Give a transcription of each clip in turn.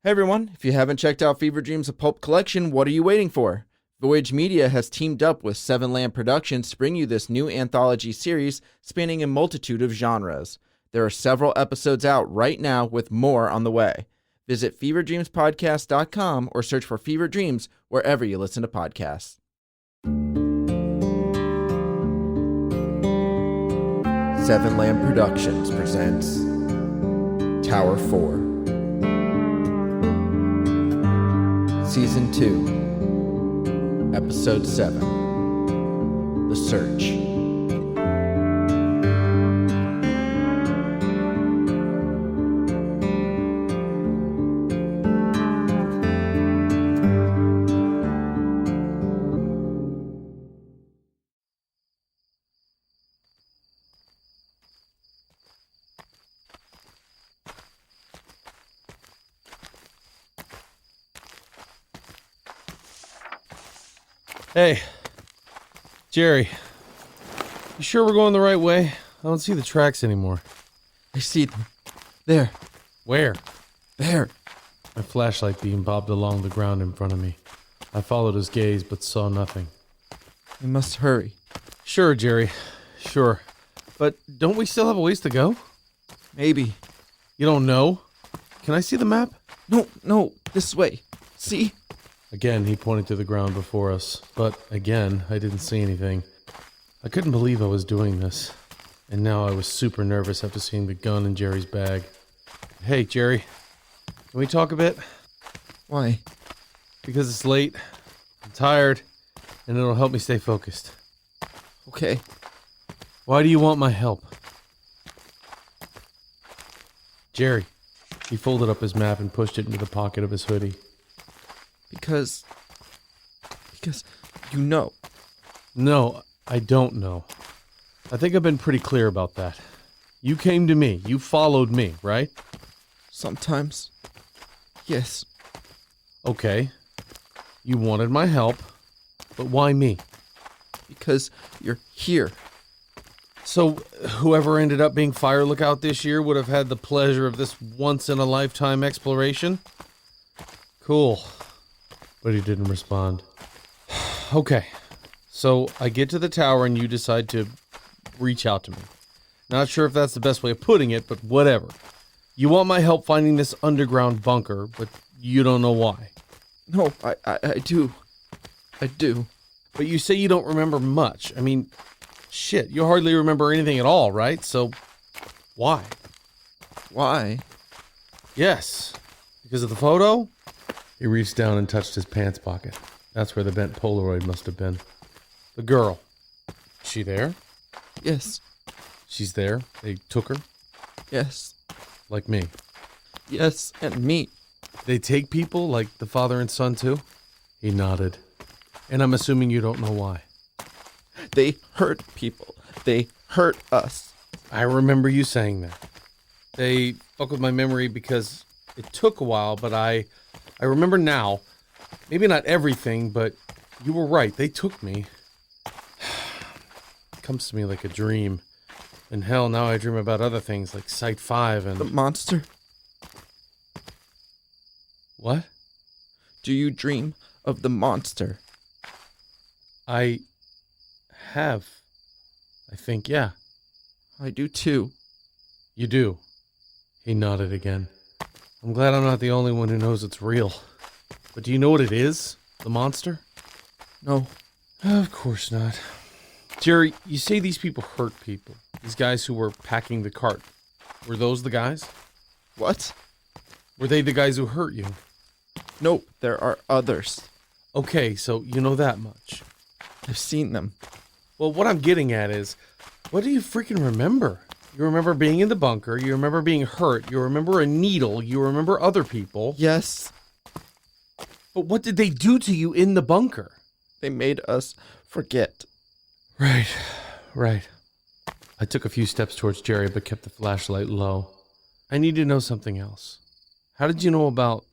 Hey everyone, if you haven't checked out Fever Dreams: A Pulp Collection, what are you waiting for? Voyage Media has teamed up with Seven Land Productions to bring you this new anthology series spanning a multitude of genres. There are several episodes out right now with more on the way. Visit feverdreamspodcast.com or search for Fever Dreams wherever you listen to podcasts. Seven Land Productions presents Tower 4. Season 2, Episode 7, The Search. Hey, Jerry, you sure we're going the right way? I don't see the tracks anymore. I see them. There. Where? There. My flashlight beam bobbed along the ground in front of me. I followed his gaze, but saw nothing. We must hurry. Sure, Jerry, sure. But don't we still have a ways to go? Maybe. You don't know? Can I see the map? No, this way. See? Again, he pointed to the ground before us, but again, I didn't see anything. I couldn't believe I was doing this, and now I was super nervous after seeing the gun in Jerry's bag. Hey, Jerry, can we talk a bit? Why? Because it's late, I'm tired, and it'll help me stay focused. Okay. Why do you want my help? Jerry. He folded up his map and pushed it into the pocket of his hoodie. Because you know. No, I don't know. I think I've been pretty clear about that. You came to me. You followed me, right? Sometimes. Yes. Okay. You wanted my help, but why me? Because you're here. So, whoever ended up being Fire Lookout this year would have had the pleasure of this once-in-a-lifetime exploration? Cool. But he didn't respond. Okay, so I get to the tower and you decide to reach out to me. Not sure if that's the best way of putting it, but whatever. You want my help finding this underground bunker, but you don't know why. No, I do. I do. But you say you don't remember much. I mean, shit, you hardly remember anything at all, right? So, why? Why? Yes. Because of the photo? He reached down and touched his pants pocket. That's where the bent Polaroid must have been. The girl. Is she there? Yes. She's there. They took her? Yes. Like me. Yes, and me. They take people like the father and son too? He nodded. And I'm assuming you don't know why. They hurt people. They hurt us. I remember you saying that. They fuck with my memory because it took a while, but I remember now. Maybe not everything, but you were right. They took me. It comes to me like a dream. And hell, now I dream about other things like Site 5 and... The monster? What? Do you dream of the monster? I have. I think, yeah. I do too. You do. He nodded again. I'm glad I'm not the only one who knows it's real. But do you know what it is? The monster? No. Of course not. Jerry, you say these people hurt people. These guys who were packing the cart. Were those the guys? What? Were they the guys who hurt you? No, there are others. Okay, so you know that much. I've seen them. Well, what I'm getting at is, what do you freaking remember? You remember being in the bunker, you remember being hurt, you remember a needle, you remember other people. Yes. But what did they do to you in the bunker? They made us forget. Right. I took a few steps towards Jerry, but kept the flashlight low. I need to know something else. How did you know about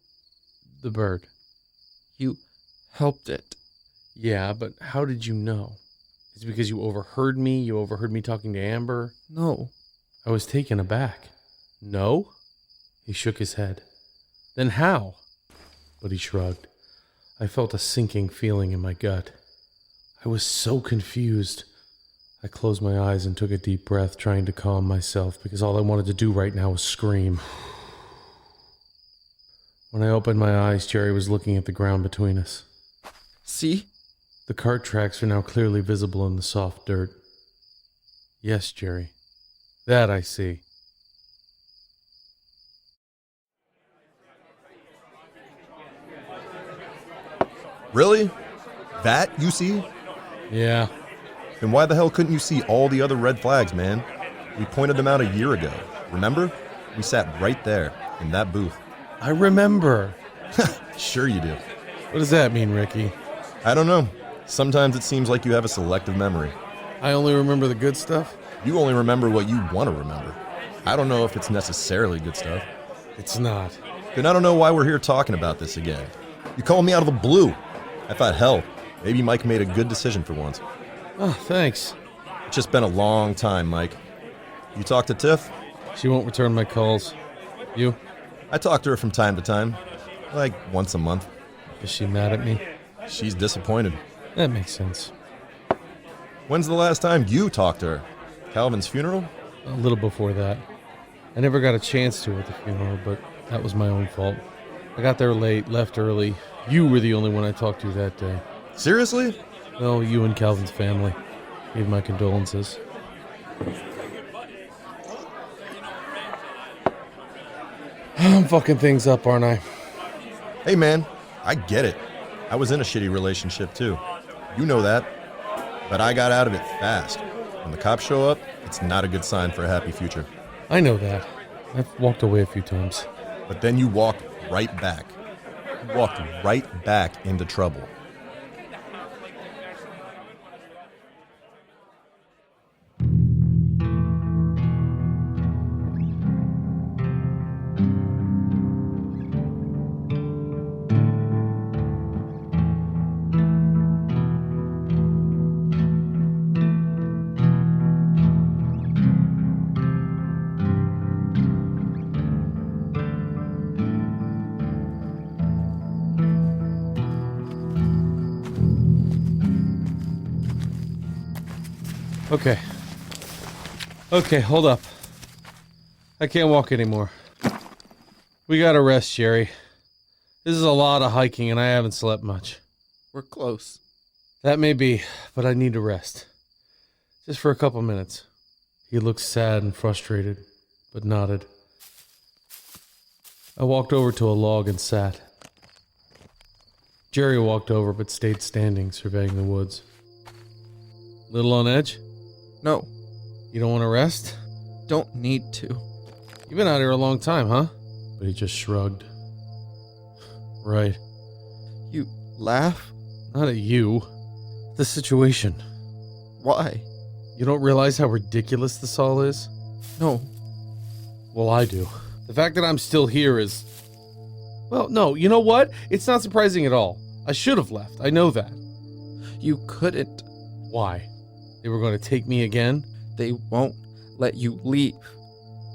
the bird? You helped it. Yeah, but how did you know? Is it because you overheard me? You overheard me talking to Amber? No. I was taken aback. No? He shook his head. Then how? But he shrugged. I felt a sinking feeling in my gut. I was so confused. I closed my eyes and took a deep breath, trying to calm myself, because all I wanted to do right now was scream. When I opened my eyes, Jerry was looking at the ground between us. See? The cart tracks are now clearly visible in the soft dirt. Yes, Jerry. That I see. Really? That you see? Yeah. Then why the hell couldn't you see all the other red flags, man? We pointed them out a year ago. Remember? We sat right there, in that booth. I remember. Sure you do. What does that mean, Ricky? I don't know. Sometimes it seems like you have a selective memory. I only remember the good stuff? You only remember what you want to remember. I don't know if it's necessarily good stuff. It's not. Then I don't know why we're here talking about this again. You called me out of the blue. I thought, hell, maybe Mike made a good decision for once. Oh, thanks. It's just been a long time, Mike. You talk to Tiff? She won't return my calls. You? I talk to her from time to time. Like once a month. Is she mad at me? She's disappointed. That makes sense. When's the last time you talked to her? Calvin's funeral? A little before that. I never got a chance to at the funeral, but that was my own fault. I got there late, left early. You were the only one I talked to that day. Seriously? No, you and Calvin's family. Gave my condolences. I'm fucking things up, aren't I? Hey man, I get it. I was in a shitty relationship too. You know that. But I got out of it fast. When the cops show up, it's not a good sign for a happy future. I know that. I've walked away a few times. But then you walked right back. You walked right back into trouble. Okay, hold up. I can't walk anymore. We gotta rest, Jerry. This is a lot of hiking and I haven't slept much. We're close. That may be, but I need to rest. Just for a couple minutes. He looked sad and frustrated, but nodded. I walked over to a log and sat. Jerry walked over but stayed standing, surveying the woods. Little on edge? No, You don't want to rest? don't need to. You've been out here a long time, huh? But he just shrugged. Right. You laugh? Not at you. The situation. Why? You don't realize how ridiculous this all is? No. Well, I do. The fact that I'm still here is... Well, no, you know what? It's not surprising at all. I should have left. I know that. You couldn't. Why? They were going to take me again? They won't let you leave.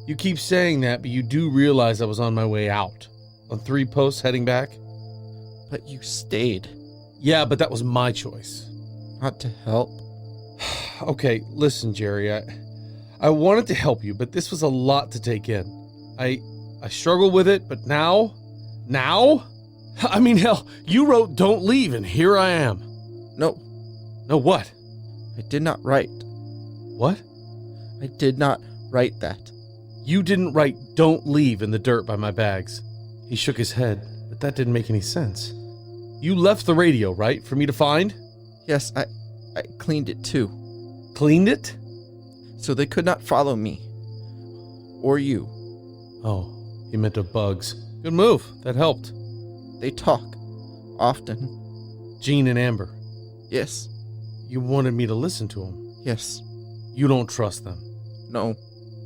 You keep saying that, but you do realize I was on my way out. On 3 posts heading back? But you stayed. Yeah, but that was my choice. Not to help. Okay, listen, Jerry. I wanted to help you, but this was a lot to take in. I struggle with it, but now? I mean, hell, you wrote "Don't leave," and here I am. No, No, what? I did not write. What? I did not write that. You didn't write "Don't leave" in the dirt by my bags. He shook his head, but that didn't make any sense. You left the radio, right, for me to find? Yes, I cleaned it too. Cleaned it? So they could not follow me. Or you. Oh, he meant of bugs. Good move. That helped. They talk. Often. Jean and Amber. Yes. You wanted me to listen to them. Yes. You don't trust them. No.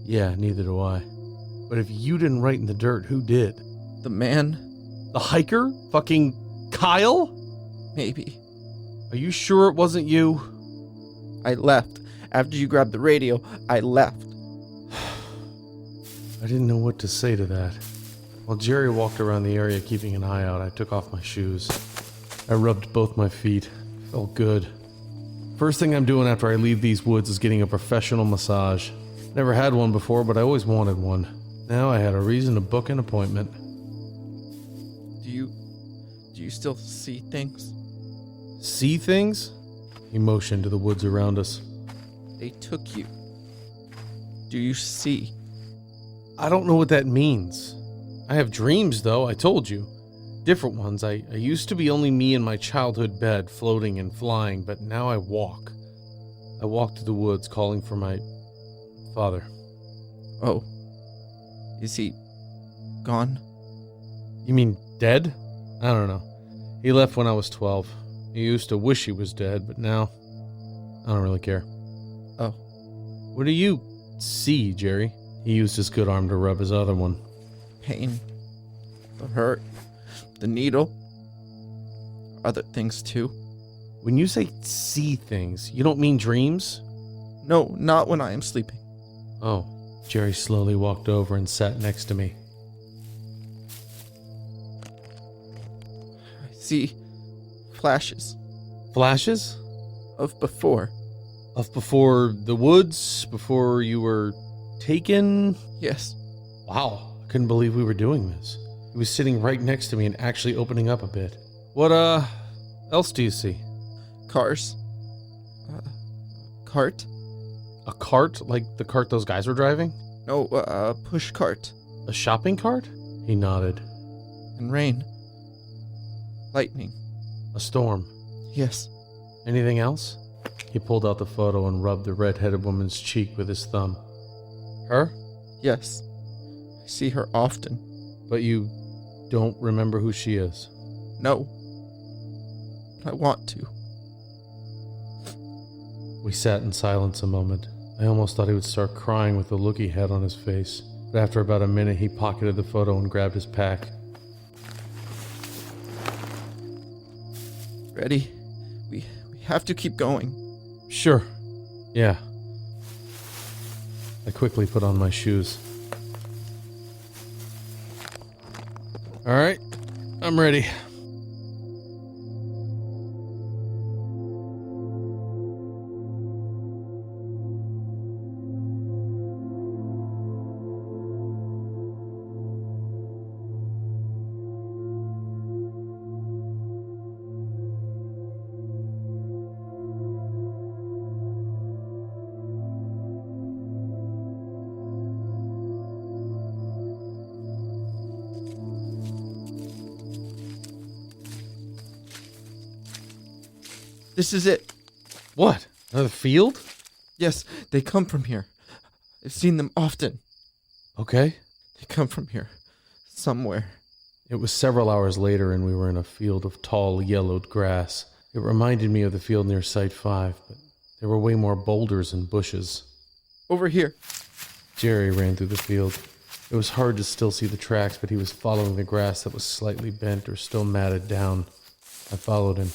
Yeah, neither do I. But if you didn't write in the dirt, who did? The man? The hiker? Fucking Kyle? Maybe. Are you sure it wasn't you? I left. After you grabbed the radio, I left. I didn't know what to say to that. While Jerry walked around the area keeping an eye out, I took off my shoes. I rubbed both my feet. Felt good. First thing I'm doing after I leave these woods is getting a professional massage. Never had one before, but I always wanted one. Now I had a reason to book an appointment. Do you still see things? See things? He motioned to the woods around us. They took you. Do you see? I don't know what that means. I have dreams, though, I told you. Different ones. I used to be only me in my childhood bed, floating and flying, but now I walk. I walk to the woods, calling for my father. Oh. Is he gone? You mean dead? I don't know. He left when I was 12. He used to wish he was dead, but now I don't really care. Oh. What do you see, Jerry? He used his good arm to rub his other one. Pain. The hurt. The needle. Other things too. When you say see things, you don't mean dreams? No, not when I am sleeping. Oh. Jerry slowly walked over and sat next to me. I see flashes Flashes? of before. Of before the woods? Before you were taken? Yes. Wow, I couldn't believe we were doing this. He was sitting right next to me and actually opening up a bit. What, else do you see? Cars. Cart. A cart? Like the cart those guys were driving? No, push cart. A shopping cart? He nodded. And rain. Lightning. A storm. Yes. Anything else? He pulled out the photo and rubbed the red-headed woman's cheek with his thumb. Her? Yes. I see her often. But you don't remember who she is? No. But I want to. We sat in silence a moment. I almost thought he would start crying with the look he had on his face. But after about a minute, he pocketed the photo and grabbed his pack. Ready? We have to keep going. Sure. Yeah. I quickly put on my shoes. All right. I'm ready. This is it. What? Another field? Yes, they come from here. I've seen them often. Okay. They come from here. Somewhere. It was several hours later and we were in a field of tall, yellowed grass. It reminded me of the field near Site 5, but there were way more boulders and bushes. Over here. Jerry ran through the field. It was hard to still see the tracks, but he was following the grass that was slightly bent or still matted down. I followed him.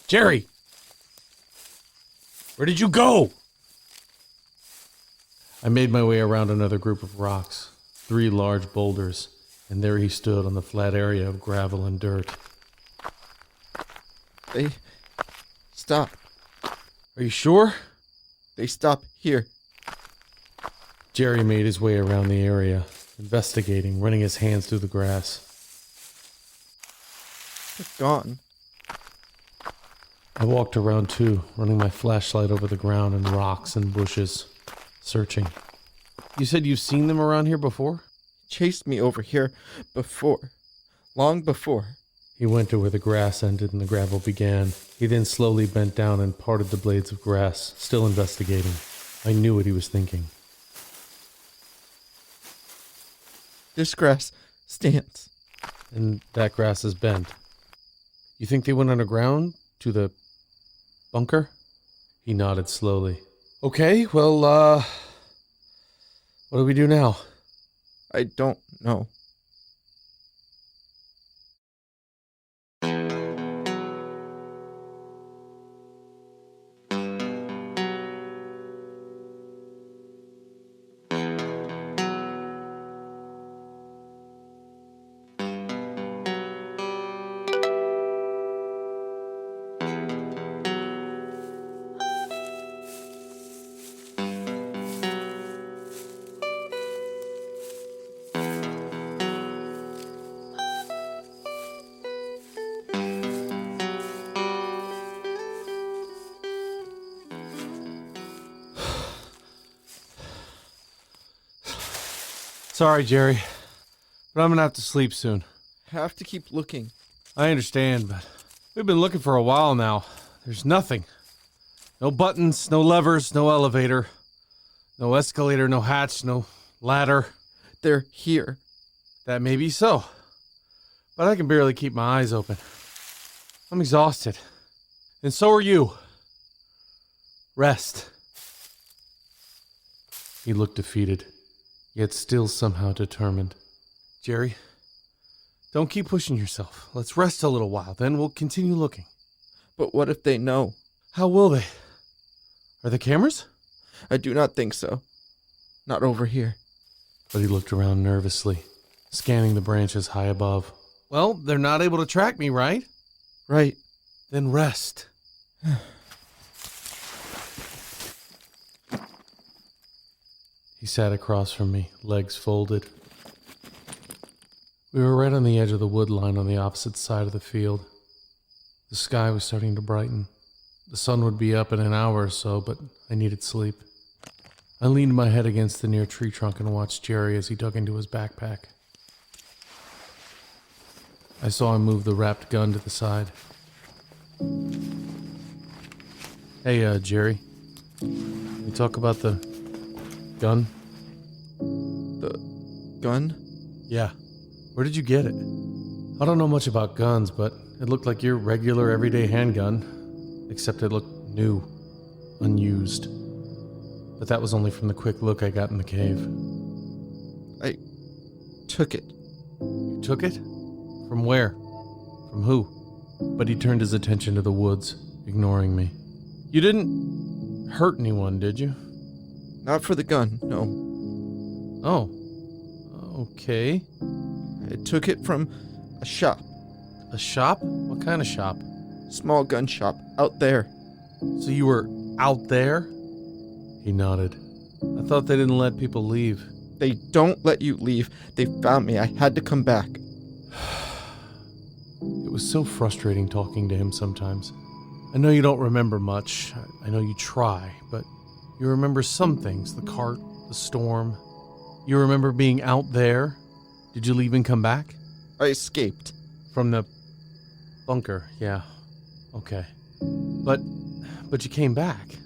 Jerry! Where did you go? I made my way around another group of rocks, 3 large boulders, and there he stood on the flat area of gravel and dirt. They stop. Are you sure? They stop here. Jerry made his way around the area, investigating, running his hands through the grass. They're gone. I walked around too, running my flashlight over the ground and rocks and bushes, searching. You said you've seen them around here before? Chased me over here before. Long before. He went to where the grass ended and the gravel began. He then slowly bent down and parted the blades of grass, still investigating. I knew what he was thinking. This grass stands. And that grass is bent. You think they went underground? To the bunker? He nodded slowly. Okay, well, what do we do now? I don't know. Sorry, Jerry, but I'm gonna have to sleep soon. Have to keep looking. I understand, but we've been looking for a while now. There's nothing. No buttons, no levers, no elevator, no escalator, no hatch, no ladder. They're here. That may be so, but I can barely keep my eyes open. I'm exhausted, and so are you. Rest. He looked defeated, yet still somehow determined. Jerry, don't keep pushing yourself. Let's rest a little while, then we'll continue looking. But what if they know? How will they? Are there cameras? I do not think so. Not over here. But he looked around nervously, scanning the branches high above. Well, they're not able to track me, right? Right. Then rest. He sat across from me, legs folded. We were right on the edge of the wood line on the opposite side of the field. The sky was starting to brighten. The sun would be up in an hour or so, but I needed sleep. I leaned my head against the near tree trunk and watched Jerry as he dug into his backpack. I saw him move the wrapped gun to the side. Hey, Jerry. You talk about the gun? The gun? Yeah. Where did you get it? I don't know much about guns, but it looked like your regular everyday handgun, except it looked new, unused. But that was only from the quick look I got in the cave. I took it. You took it? From where? From who? But he turned his attention to the woods, ignoring me. You didn't hurt anyone, did you? Not for the gun, no. Oh. Okay. I took it from a shop. A shop? What kind of shop? Small gun shop out there. So you were out there? He nodded. I thought they didn't let people leave. They don't let you leave. They found me. I had to come back. It was so frustrating talking to him sometimes. I know you don't remember much. I know you try, but you remember some things. The cart, the storm. You remember being out there? Did you leave and come back? I escaped. From the bunker, yeah. Okay. But you came back.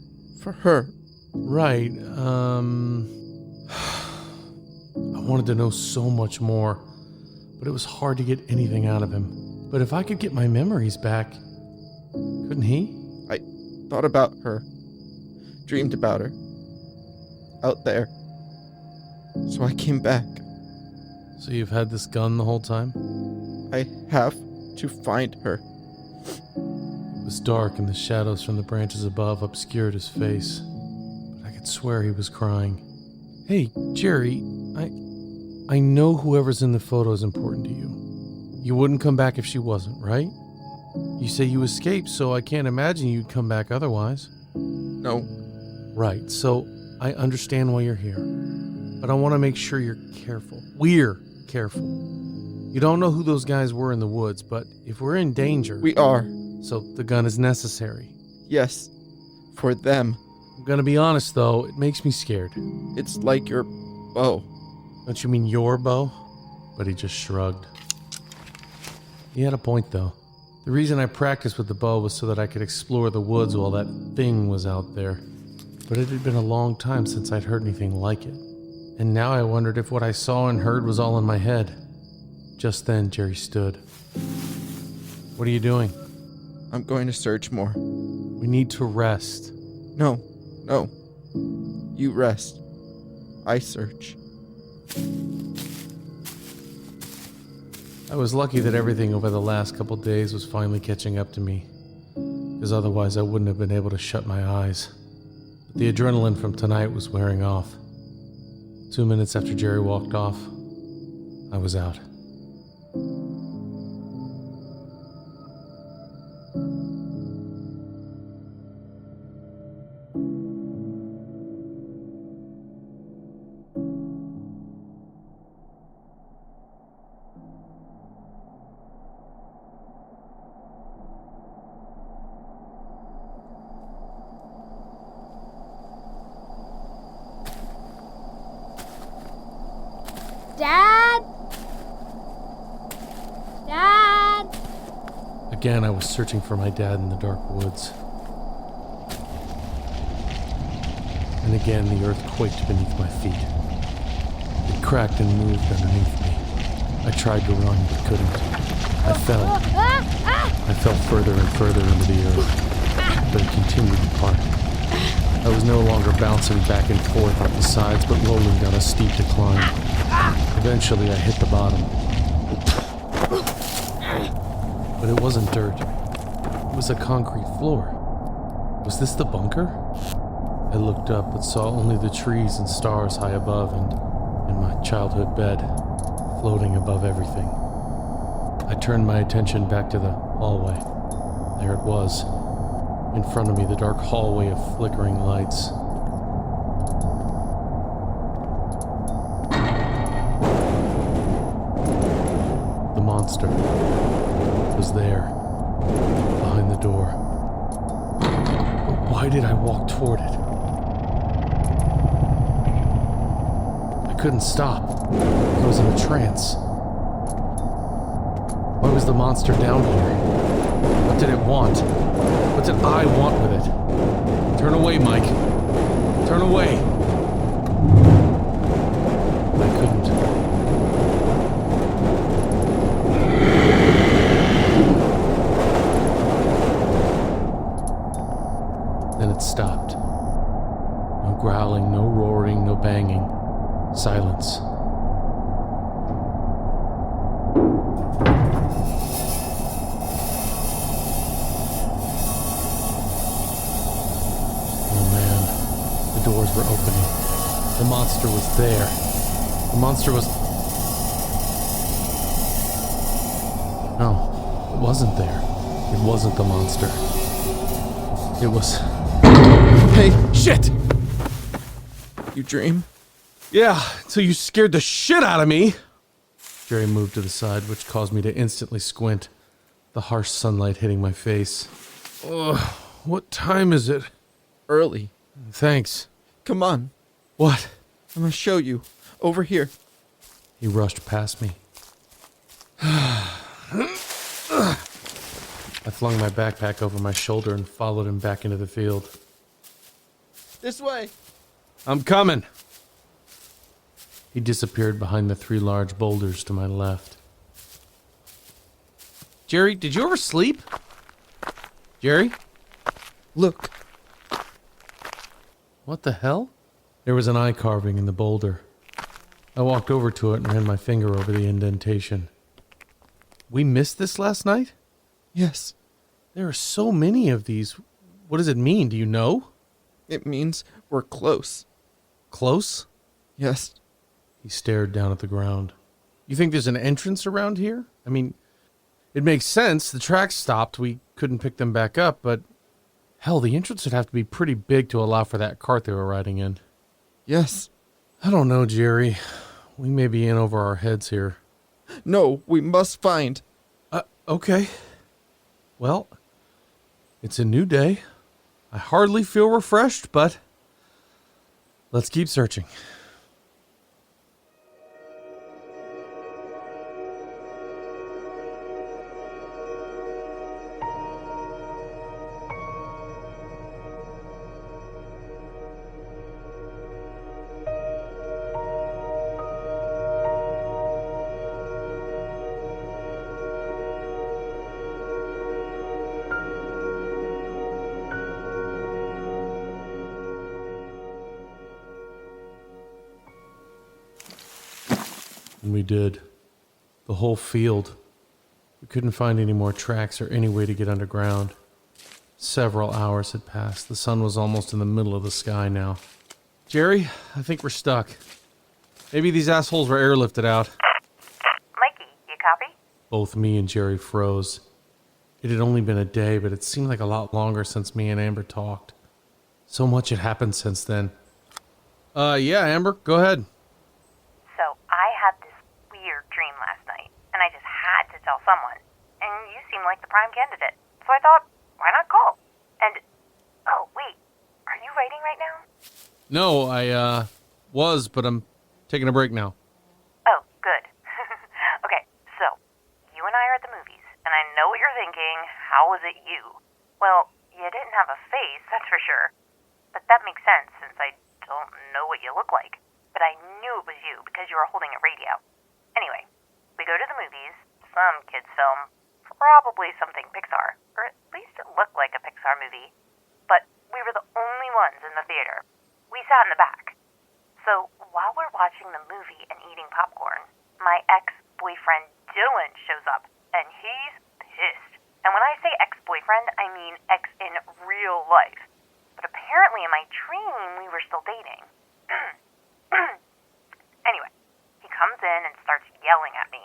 For her. Right, I wanted to know so much more, but it was hard to get anything out of him. But if I could get my memories back, couldn't he? I thought about her. Dreamed about her. Out there. So I came back. So you've had this gun the whole time? I have to find her. It was dark and the shadows from the branches above obscured his face. But I could swear he was crying. Hey, Jerry, I know whoever's in the photo is important to you. You wouldn't come back if she wasn't, right? You say you escaped, so I can't imagine you'd come back otherwise. No. Right, so I understand why you're here. But I want to make sure you're careful. We're careful. You don't know who those guys were in the woods, but if we're in danger... We are. So the gun is necessary. Yes. For them. I'm gonna be honest, though, it makes me scared. It's like your bow. Don't you mean your bow? But he just shrugged. He had a point, though. The reason I practiced with the bow was so that I could explore the woods while that thing was out there. But it had been a long time since I'd heard anything like it. And now I wondered if what I saw and heard was all in my head. Just then, Jerry stood. What are you doing? I'm going to search more. We need to rest. No. You rest. I search. I was lucky that everything over the last couple days was finally catching up to me, because otherwise I wouldn't have been able to shut my eyes. But the adrenaline from tonight was wearing off. 2 minutes after Jerry walked off, I was out. Again, I was searching for my dad in the dark woods. And again, the earth quaked beneath my feet. It cracked and moved underneath me. I tried to run, but couldn't. I fell. I fell further and further into the earth, but it continued to part. I was no longer bouncing back and forth up the sides, but rolling down a steep decline. Eventually, I hit the bottom. But it wasn't dirt. It was a concrete floor. Was this the bunker? I looked up but saw only the trees and stars high above and my childhood bed floating above everything. I turned my attention back to the hallway. There it was. In front of me, the dark hallway of flickering lights. The monster was there, behind the door. But why did I walk toward it? I couldn't stop. I was in a trance. Why was the monster down here? What did it want? What did I want with it? Turn away, Mike. Turn away. I couldn't. Then it stopped. No growling, no roaring, no banging. Silence. Doors were opening. The monster was there. The monster was... No, it wasn't there. It wasn't the monster. It was... Hey, shit! You dream? Yeah, until you scared the shit out of me! Jerry moved to the side, which caused me to instantly squint, the harsh sunlight hitting my face. Ugh, what time is it? Early. Thanks. Come on. What? I'm gonna show you. Over here. He rushed past me. I flung my backpack over my shoulder and followed him back into the field. This way. I'm coming. He disappeared behind the 3 large boulders to my left. Jerry, did you ever sleep? Jerry? Look. What the hell? There was an eye carving in the boulder. I walked over to it and ran my finger over the indentation. We missed this last night? Yes. There are so many of these. What does it mean? Do you know? It means we're close. Close? Yes. He stared down at the ground. You think there's an entrance around here? I mean, it makes sense. The tracks stopped. We couldn't pick them back up, but... Hell, the entrance would have to be pretty big to allow for that cart they were riding in. Yes. I don't know, Jerry. We may be in over our heads here. No, we must find. Okay. Well, it's a new day. I hardly feel refreshed, but let's keep searching. And we did. The whole field. We couldn't find any more tracks or any way to get underground. Several hours had passed. The sun was almost in the middle of the sky now. Jerry, I think we're stuck. Maybe these assholes were airlifted out. Mikey, you copy? Both me and Jerry froze. It had only been a day, but it seemed like a lot longer since me and Amber talked. So much had happened since then. Yeah, Amber, go ahead. So, I had this weird dream last night, and I just had to tell someone. And you seem like the prime candidate. So I thought, why not call? And, oh, wait, are you writing right now? No, I, was, but I'm taking a break now. Oh, good. Okay, so, you and I are at the movies, and And I know what you're thinking. How was it you? Well, you didn't have a face, that's for sure. But that makes sense since I don't know what you look like. But I knew it was you because you were holding a radio. Anyway, we go to the movies, some kids' film, probably something Pixar, or at least it looked like a Pixar movie. But we were the only ones in the theater. We sat in the back. So while we're watching the movie and eating popcorn, my ex-boyfriend Dylan shows up, and he's pissed. And when I say ex-boyfriend, I mean ex in real life. But apparently in my dream, we were still dating. Anyway, he comes in and starts yelling at me.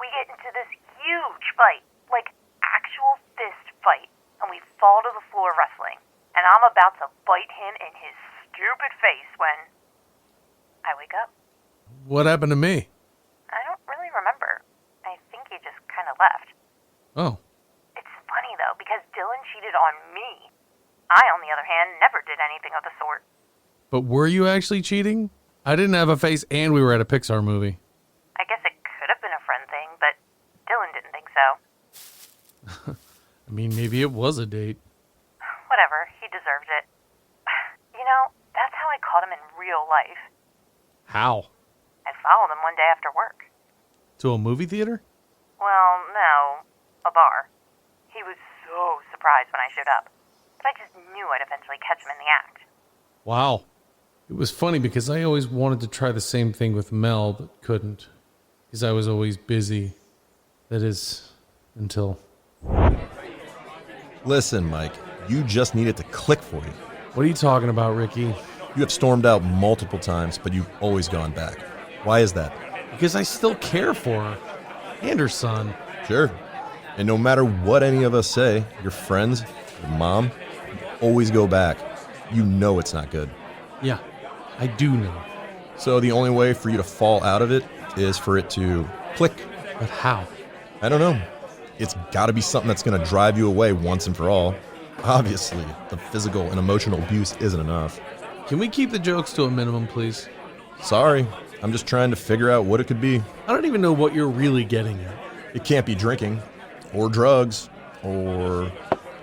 We get into this huge fight, like actual fist fight, and we fall to the floor wrestling. And I'm about to bite him in his stupid face when I wake up. What happened to me? I don't really remember. I think he just kind of left. Oh. It's funny, though, because Dylan cheated on me. I, on the other hand, never did anything of the sort. But were you actually cheating? I didn't have a face and we were at a Pixar movie. I guess it could have been a friend thing, but Dylan didn't think so. I mean, maybe it was a date. Whatever, he deserved it. You know, that's how I caught him in real life. How? I followed him one day after work. To a movie theater? Well, no, a bar. He was so surprised when I showed up. But I just knew I'd eventually catch him in the act. Wow. It was funny because I always wanted to try the same thing with Mel, but couldn't. Because I was always busy. That is, until... Listen, Mike, you just need it to click for you. What are you talking about, Ricky? You have stormed out multiple times, but you've always gone back. Why is that? Because I still care for her. And her son. Sure. And no matter what any of us say, your friends, your mom, you always go back. You know it's not good. Yeah, I do know. So the only way for you to fall out of it is for it to click. But how? I don't know. It's got to be something that's going to drive you away once and for all. Obviously, the physical and emotional abuse isn't enough. Can we keep the jokes to a minimum, please? Sorry, I'm just trying to figure out what it could be. I don't even know what you're really getting at. It can't be drinking, or drugs, or...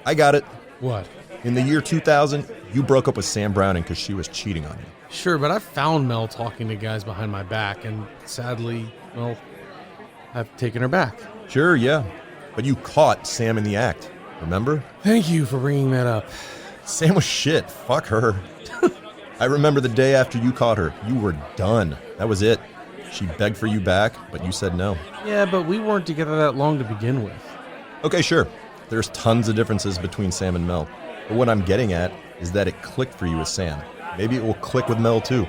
I got it. What? In the year 2000, you broke up with Sam Browning because she was cheating on you. Sure, but I found Mel talking to guys behind my back, and sadly, well, I've taken her back. Sure, yeah. But you caught Sam in the act, remember? Thank you for bringing that up. Sam was shit. Fuck her. I remember the day after you caught her. You were done. That was it. She begged for you back, but you said no. Yeah, but we weren't together that long to begin with. Okay, sure. There's tons of differences between Sam and Mel. But what I'm getting at is that it clicked for you with Sam. Maybe it will click with Mel too.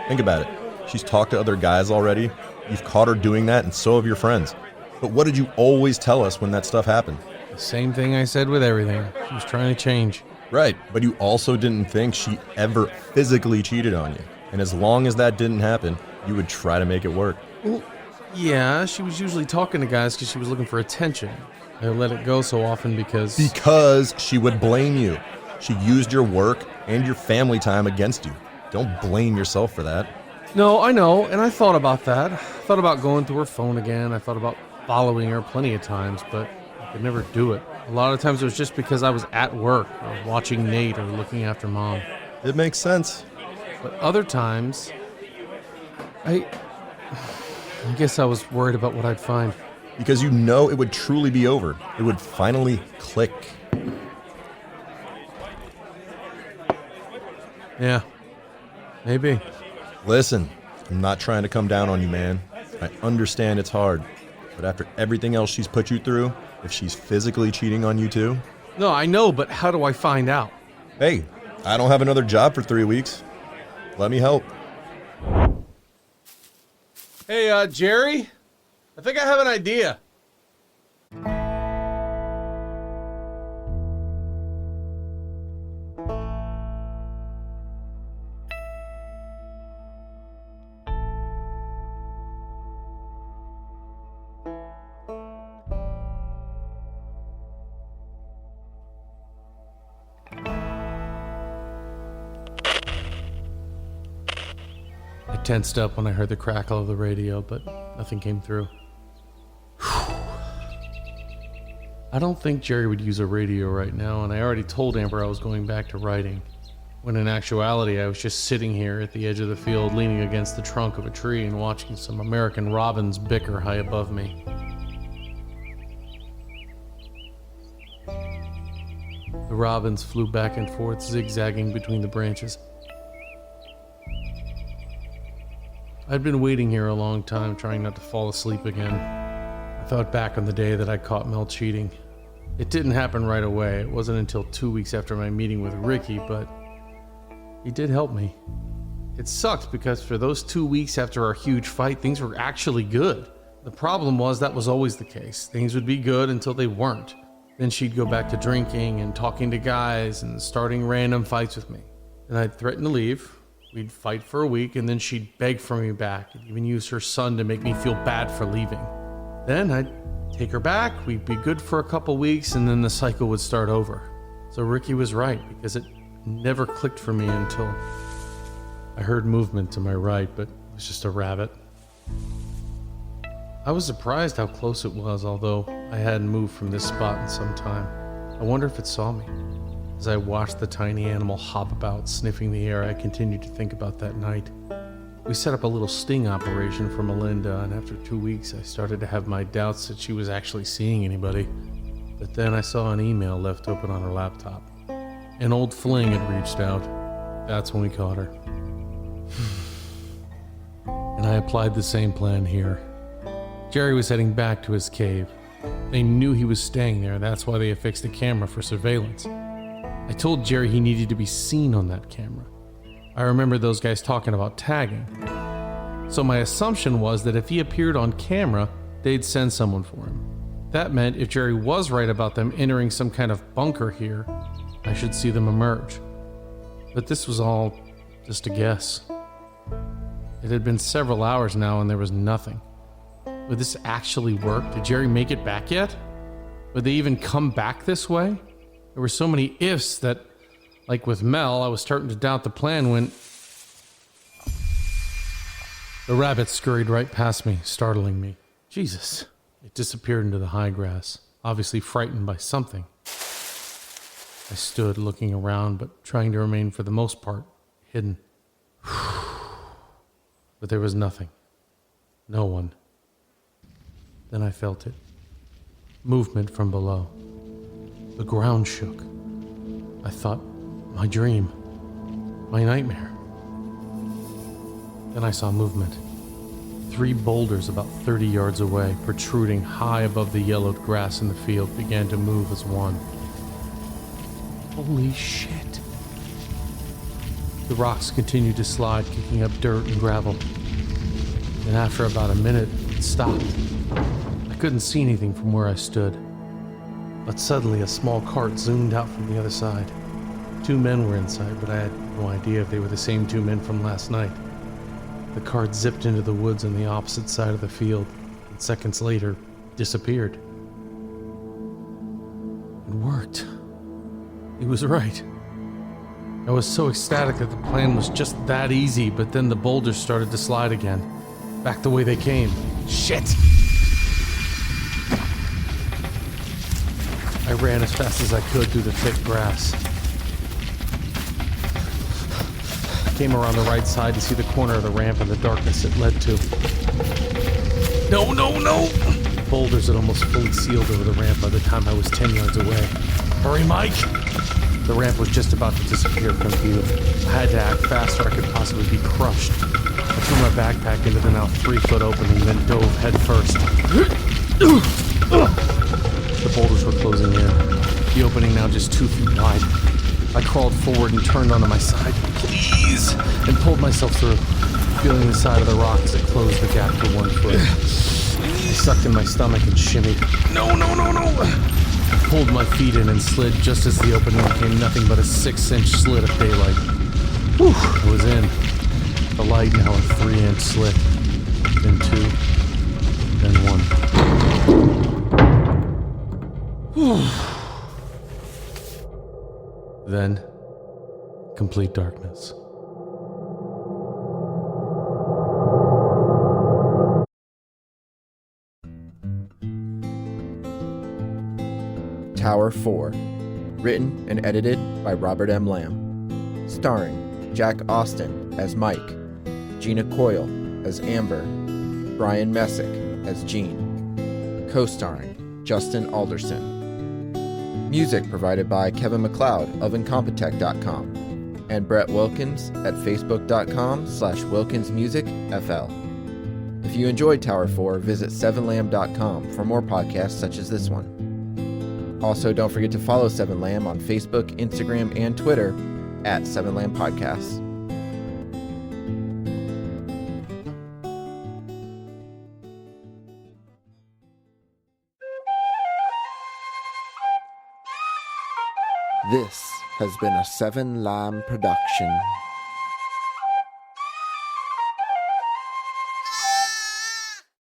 Think about it. She's talked to other guys already. You've caught her doing that, and so have your friends. But what did you always tell us when that stuff happened? The same thing I said with everything. She was trying to change. Right, but you also didn't think she ever physically cheated on you. And as long as that didn't happen, you would try to make it work. Well, yeah, she was usually talking to guys because she was looking for attention. I let it go so often because... Because she would blame you. She used your work and your family time against you. Don't blame yourself for that. No, I know, and I thought about that. I thought about going through her phone again. I thought about following her plenty of times, but I could never do it. A lot of times it was just because I was at work or watching Nate or looking after Mom. It makes sense. But other times, I guess I was worried about what I'd find. Because you know it would truly be over. It would finally click. Yeah, maybe. Listen, I'm not trying to come down on you, man. I understand it's hard. But after everything else she's put you through, if she's physically cheating on you too... No, I know, but how do I find out? Hey, I don't have another job for 3 weeks. Let me help. Hey, Jerry? I think I have an idea. I tensed up when I heard the crackle of the radio, but nothing came through. I don't think Jerry would use a radio right now, and I already told Amber I was going back to writing, when in actuality I was just sitting here at the edge of the field leaning against the trunk of a tree and watching some American robins bicker high above me. The robins flew back and forth, zigzagging between the branches. I'd been waiting here a long time, trying not to fall asleep again. I thought back on the day that I caught Mel cheating. It didn't happen right away. It wasn't until 2 weeks after my meeting with Ricky, but he did help me. It sucked because for those 2 weeks after our huge fight, things were actually good. The problem was that was always the case. Things would be good until they weren't. Then she'd go back to drinking and talking to guys and starting random fights with me. Then I'd threaten to leave. We'd fight for a week, and then she'd beg for me back and even use her son to make me feel bad for leaving. Then I'd take her back, we'd be good for a couple weeks, and then the cycle would start over. So Ricky was right, because it never clicked for me until I heard movement to my right, but it was just a rabbit. I was surprised how close it was, although I hadn't moved from this spot in some time. I wonder if it saw me. As I watched the tiny animal hop about, sniffing the air, I continued to think about that night. We set up a little sting operation for Melinda, and after 2 weeks, I started to have my doubts that she was actually seeing anybody. But then I saw an email left open on her laptop. An old fling had reached out. That's when we caught her. And I applied the same plan here. Jerry was heading back to his cave. They knew he was staying there, that's why they affixed a camera for surveillance. I told Jerry he needed to be seen on that camera. I remember those guys talking about tagging. So my assumption was that if he appeared on camera, they'd send someone for him. That meant if Jerry was right about them entering some kind of bunker here, I should see them emerge. But this was all just a guess. It had been several hours now and there was nothing. Would this actually work? Did Jerry make it back yet? Would they even come back this way? There were so many ifs that, like with Mel, I was starting to doubt the plan when the rabbit scurried right past me, startling me. Jesus. It disappeared into the high grass, obviously frightened by something. I stood looking around, but trying to remain, for the most part, hidden. But there was nothing. No one. Then I felt it. Movement from below. The ground shook. I thought, my dream. My nightmare. Then I saw movement. 3 boulders about 30 yards away, protruding high above the yellowed grass in the field, began to move as one. Holy shit. The rocks continued to slide, kicking up dirt and gravel. And after about a minute, it stopped. I couldn't see anything from where I stood. But suddenly a small cart zoomed out from the other side. 2 men were inside, but I had no idea if they were the same 2 men from last night. The cart zipped into the woods on the opposite side of the field, and seconds later, disappeared. It worked. He was right. I was so ecstatic that the plan was just that easy, but then the boulders started to slide again. Back the way they came. Shit! I ran as fast as I could through the thick grass. I came around the right side to see the corner of the ramp and the darkness it led to. No, no, no! Boulders had almost fully sealed over the ramp by the time I was 10 yards away. Hurry, Mike! The ramp was just about to disappear from view. I had to act fast or I could possibly be crushed. I threw my backpack into the now 3-foot opening, then dove head first. The boulders were closing in, the opening now just 2 feet wide. I crawled forward and turned onto my side, please, and pulled myself through, feeling the side of the rock as it closed the gap to 1 foot. I sucked in my stomach and shimmied. No, no, no, no! I pulled my feet in and slid just as the opening became nothing but a 6-inch slit of daylight. Whew, I was in. The light now a 3-inch slit, then 2, then 1. Then, complete darkness. Tower 4. Written and edited by Robert M. Lamb. Starring Jack Austin as Mike, Gina Coyle as Amber, Brian Messick as Gene. Co-starring Justin Alderson. Music provided by Kevin MacLeod of Incompetech.com and Brett Wilkins at Facebook.com/WilkinsMusicFL. If you enjoyed Tower 4, visit 7lamb.com for more podcasts such as this one. Also, don't forget to follow 7lamb on Facebook, Instagram, and Twitter at 7lamb Podcasts. This has been a 7lamb production.